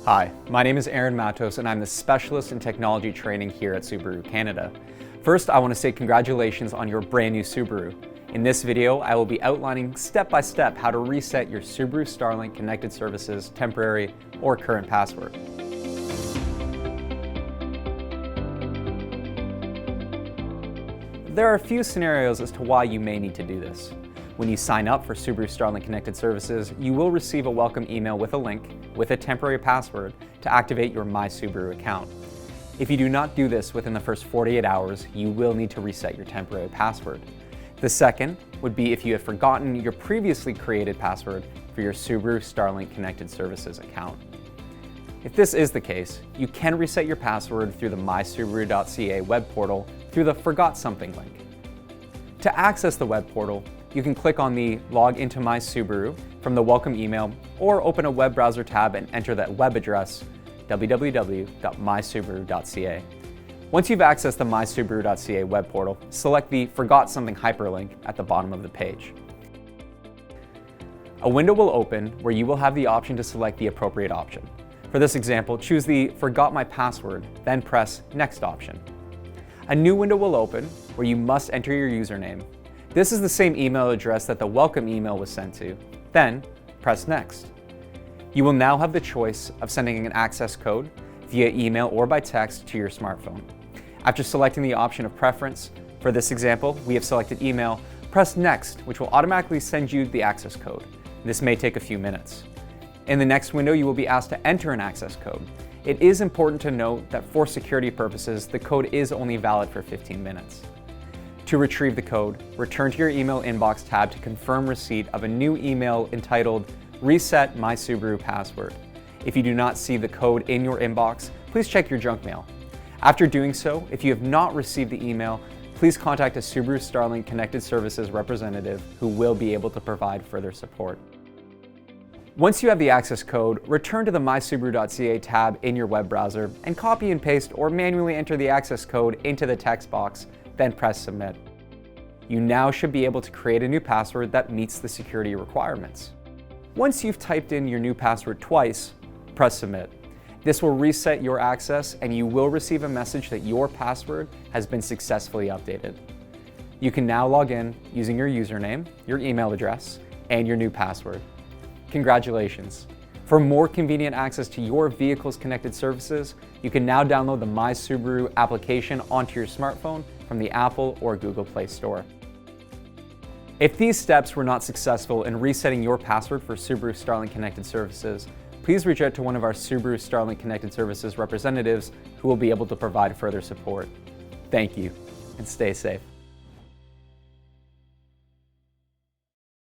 Hi, my name is Aaron Matos and I'm the Specialist in Technology Training here at Subaru Canada. First, I want to say congratulations on your brand new Subaru. In this video, I will be outlining step-by-step how to reset your Subaru Starlink Connected Services temporary or current password. There are a few scenarios as to why you may need to do this. When you sign up for Subaru Starlink Connected Services, you will receive a welcome email with a link with a temporary password to activate your MySubaru account. If you do not do this within the first 48 hours, you will need to reset your temporary password. The second would be if you have forgotten your previously created password for your Subaru Starlink Connected Services account. If this is the case, you can reset your password through the MySubaru.ca web portal through the Forgot Something link. To access the web portal, you can click on the Log into MySubaru from the welcome email or open a web browser tab and enter that web address www.mysubaru.ca. Once you've accessed the MySubaru.ca web portal, select the Forgot Something hyperlink at the bottom of the page. A window will open where you will have the option to select the appropriate option. For this example, choose the Forgot My Password, then press Next option. A new window will open where you must enter your username. This is the same email address that the welcome email was sent to. Then, press Next. You will now have the choice of sending an access code via email or by text to your smartphone. After selecting the option of preference, for this example, we have selected email, press Next, which will automatically send you the access code. This may take a few minutes. In the next window, you will be asked to enter an access code. It is important to note that for security purposes, the code is only valid for 15 minutes. To retrieve the code, return to your email inbox tab to confirm receipt of a new email entitled Reset My Subaru Password. If you do not see the code in your inbox, please check your junk mail. After doing so, if you have not received the email, please contact a Subaru Starlink Connected Services representative who will be able to provide further support. Once you have the access code, return to the MySubaru.ca tab in your web browser and copy and paste or manually enter the access code into the text box, then press Submit. You now should be able to create a new password that meets the security requirements. Once you've typed in your new password twice, press Submit. This will reset your access and you will receive a message that your password has been successfully updated. You can now log in using your username, your email address, and your new password. Congratulations! For more convenient access to your vehicle's connected services, you can now download the MySubaru application onto your smartphone from the Apple or Google Play Store. If these steps were not successful in resetting your password for Subaru Starlink Connected Services, please reach out to one of our Subaru Starlink Connected Services representatives who will be able to provide further support. Thank you, and stay safe.